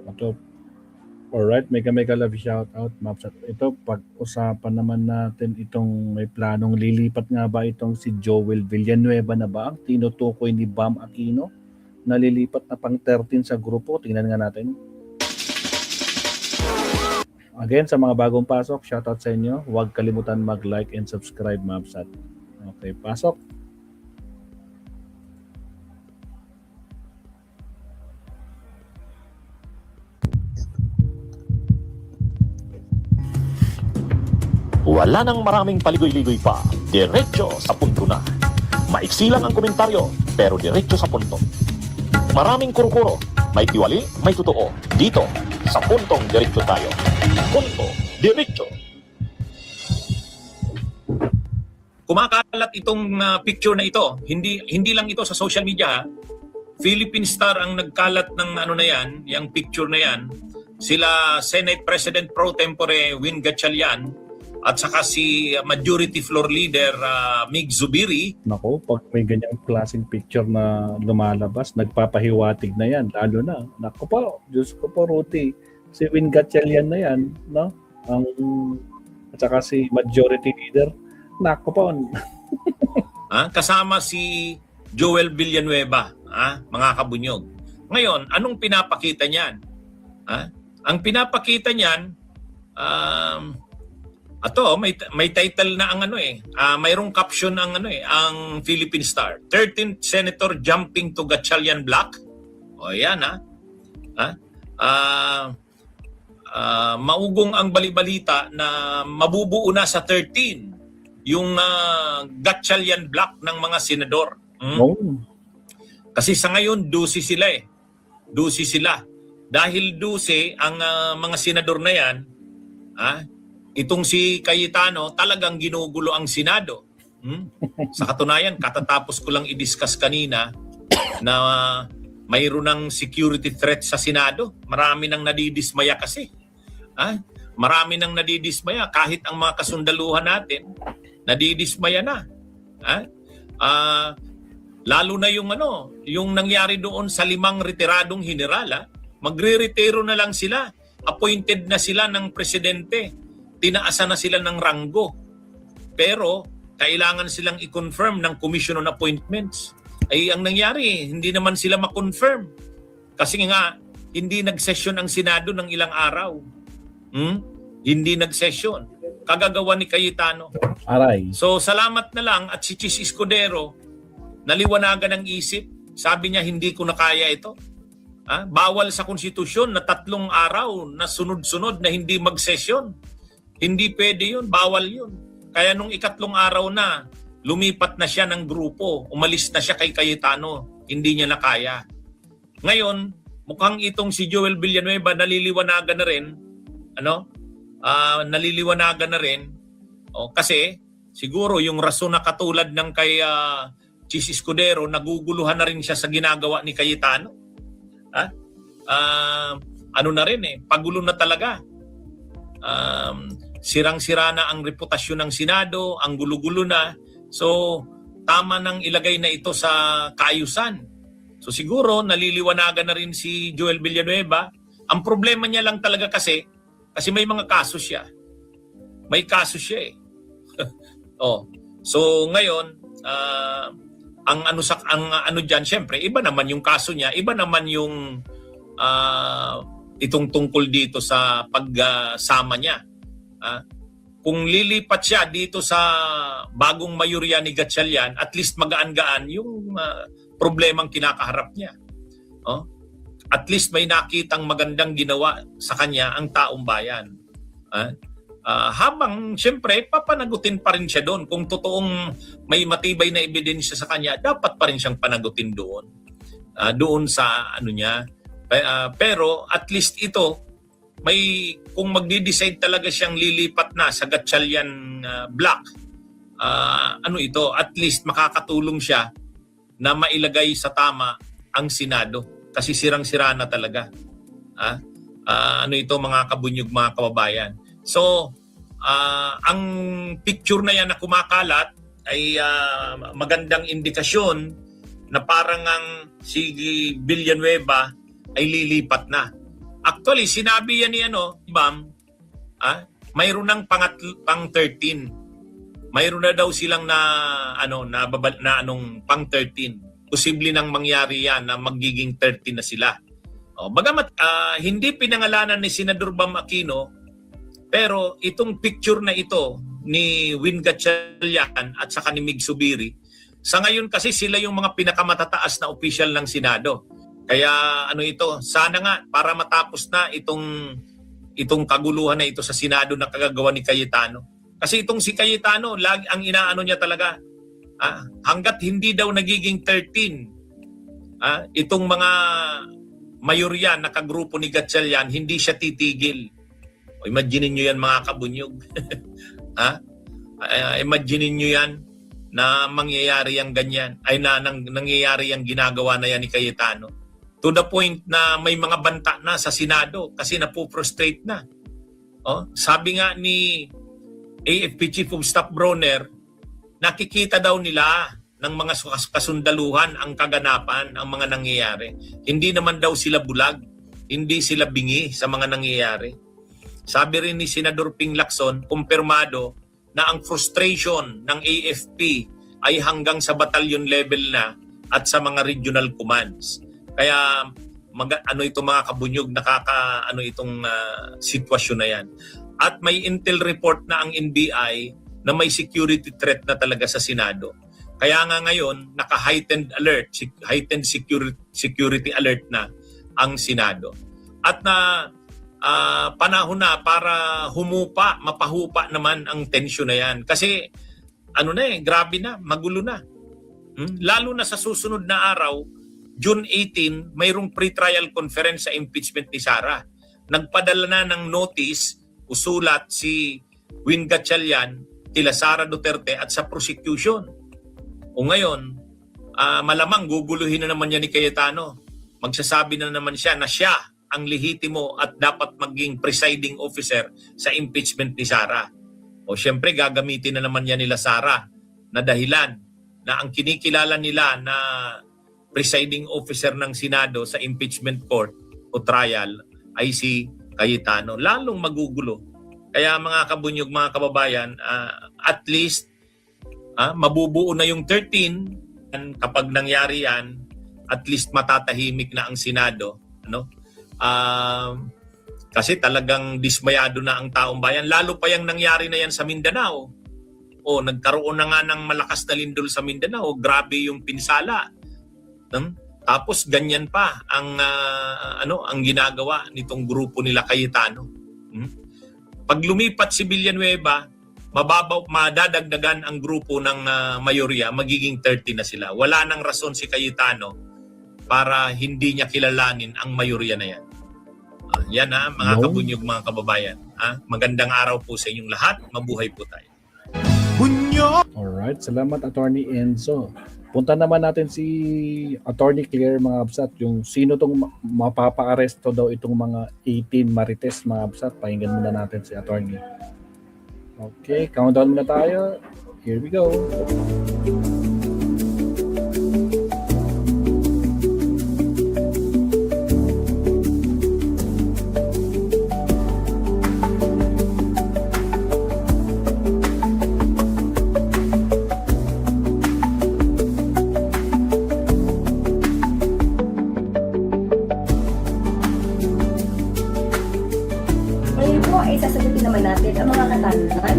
Ito, alright, mega love shout out, Maps. Ito, pag-usapan naman natin itong may planong lilipat nga ba itong si Joel Villanueva na ba ang tinutukoy ni Bam Aquino? Nalilipat na pang 13 sa grupo. Tingnan nga natin. Again, sa mga bagong pasok, shoutout sa inyo. Huwag kalimutan mag-like and subscribe, Mapsat. Okay, pasok. Wala nang maraming paligoy-ligoy pa. Diretso sa punto na. Maiksi lang ang komentaryo, pero diretso sa punto. Maraming kuro-kuro. May tiwali, may totoo. Dito, sa puntong diretso tayo. Punto, diretso. Kumakalat itong picture na ito. Hindi lang ito sa social media. Philippine Star ang nagkalat ng ano na yan, yung picture na yan. Sila Senate President Pro Tempore Win Gatchalian at saka si Majority Floor Leader Mig Zubiri. Nako, pag may ganyang klaseng picture na lumalabas, nagpapahiwatig na yan. Lalo na, nako po, Diyos ko po, Ruti. Si Win Gatchalian na yan, no? At saka si Majority Leader. Nako po. Kasama si Joel Villanueva, mga kabunyog. Ngayon, anong pinapakita niyan? Ang pinapakita niyan, may title na ang mayroong caption ang ang Philippine Star. 13th Senator jumping to Gatchalian block. O yan maugong ang balibalita na mabubuo na sa 13 yung Gatchalian block ng mga senador. Oh. Kasi sa ngayon 12 sila 12 sila. Dahil 12 ang mga senador na yan, itong si Cayetano talagang ginugulo ang Senado. Sa katunayan, katatapos ko lang i-discuss kanina na mayroon ng security threat sa Senado. Marami nang nadidismaya kasi. Marami nang nadidismaya kahit ang mga kasundaluhan natin nadidismaya na. Lalo na yung nangyari doon sa 5 retiradong general, magre-retiro na lang sila. Appointed na sila ng presidente. Tinaasan na sila ng ranggo. Pero kailangan silang i-confirm ng Commission on Appointments. Ay ang nangyari, hindi naman sila ma-confirm. Kasi nga, hindi nag-session ang Senado ng ilang araw. Hindi nag-session. Kagagawa ni Cayetano. Aray. So salamat na lang at si Chis Escudero, naliwanagan ng isip. Sabi niya, hindi ko na kaya ito. Bawal sa konstitusyon na 3 araw na sunod-sunod na hindi mag-session. Hindi pwede yun, bawal yun. Kaya nung 4 araw na, lumipat na siya ng grupo, umalis na siya kay Cayetano, hindi niya na kaya. Ngayon, mukhang itong si Joel Villanueva naliliwanagan na rin, naliliwanagan na rin, kasi siguro yung rason na katulad ng kay Chis Escudero, naguguluhan na rin siya sa ginagawa ni Cayetano. Na rin pagulo na talaga. Sirang-sira na ang reputasyon ng Senado, ang gulo-gulo na. So, tama nang ilagay na ito sa kaayusan. So, siguro, naliliwanagan na rin si Joel Villanueva. Ang problema niya lang talaga kasi may mga kaso siya. May kaso siya So, ngayon, ang ano diyan, syempre, iba naman yung kaso niya, iba naman yung itong tungkol dito sa pagsama niya. Kung lilipat siya dito sa bagong mayorya ni Gatchalian, at least magaan-gaan yung problemang kinakaharap niya. At least may nakitang magandang ginawa sa kanya ang taong bayan. Habang siyempre papanagutin pa rin siya doon. Kung totoong may matibay na ebidensya sa kanya, dapat pa rin siyang panagutin doon. Doon sa niya. Pero at least ito, kung magdi-decide talaga siyang lilipat na sa Gatchalian block, at least makakatulong siya na mailagay sa tama ang Senado. Kasi sirang-sira na talaga. Mga kabunyog, mga kababayan. So, ang picture na yan na kumakalat ay magandang indikasyon na parang ang si Villanueva ay lilipat na. Actually, sinabi yan ni Bam, mayroon ng pang 13. Mayroon na daw silang pang 13. Posible nang mangyari yan na magiging 13 na sila. Bagamat hindi pinangalanan ni Senador Bam Aquino, pero itong picture na ito ni Win Gatchalian at saka ni Mig Zubiri, sa ngayon kasi sila yung mga pinakamatataas na opisyal ng Senado. Kaya sana nga para matapos na itong kaguluhan na ito sa Senado na kagagawa ni Cayetano. Kasi itong si Cayetano, lagi ang inaano niya talaga, hanggat hindi daw nagiging 13, itong mga mayorya na kagrupo ni Gatchalian, hindi siya titigil. Imaginin nyo yan mga kabunyog. Imaginin nyo yan na mangyayari ang ganyan, nangyayari ang ginagawa na yan ni Cayetano. To the point na may mga banta na sa Senado kasi napuprostrate na. Sabi nga ni AFP Chief of Staff Bronner, nakikita daw nila ng mga kasundaluhan ang kaganapan, ang mga nangyayari. Hindi naman daw sila bulag, hindi sila bingi sa mga nangyayari. Sabi rin ni Senador Ping Lacson, kumpirmado na ang frustration ng AFP ay hanggang sa battalion level na at sa mga regional commands. Kaya ito mga kabunyog, itong sitwasyon na yan. At may intel report na ang NBI na may security threat na talaga sa Senado. Kaya nga ngayon, naka-heightened security alert na ang Senado. At panahon na para mapahupa naman ang tensyon na yan. Kasi grabe na, magulo na. Lalo na sa susunod na araw, June 18, mayroong pre-trial conference sa impeachment ni Sara. Nagpadala na ng notice, usulat si Win Gatchalian, kila Sara Duterte at sa prosecution. O ngayon, malamang guguluhin na naman yan ni Cayetano. Magsasabi na naman siya na siya ang lehitimo at dapat maging presiding officer sa impeachment ni Sara. O syempre gagamitin na naman yan nila Sara na dahilan na ang kinikilala nila na presiding officer ng Senado sa impeachment court o trial ay si Cayetano. Lalong magugulo. Kaya mga kabunyog, mga kababayan, at least mabubuo na yung 13. Kapag nangyari yan, at least matatahimik na ang Senado. Kasi talagang dismayado na ang taong bayan. Lalo pa yung nangyari na yan sa Mindanao. Nagkaroon na nga ng malakas na lindol sa Mindanao. Grabe yung pinsala. Tapos ganyan pa ang ginagawa nitong grupo nila Cayetano. Pag lumipat si Villanueva, madadagdagan ang grupo ng mayorya, magiging 30 na sila. Wala nang rason si Cayetano para hindi niya kilalanin ang mayorya na yan. Yan mga kabunyog, mga kababayan. Magandang araw po sa inyong lahat. Mabuhay po tayo. Alright, salamat Attorney Enzo. Punta naman natin si Attorney Claire, mga absat, yung sino tong mapapa-aresto daw itong mga 18 marites, mga absat. Pakinggan muna natin si Attorney. Okay, countdown muna tayo. Here we go. Ngayon po ay sasagutin naman natin ang mga katanungan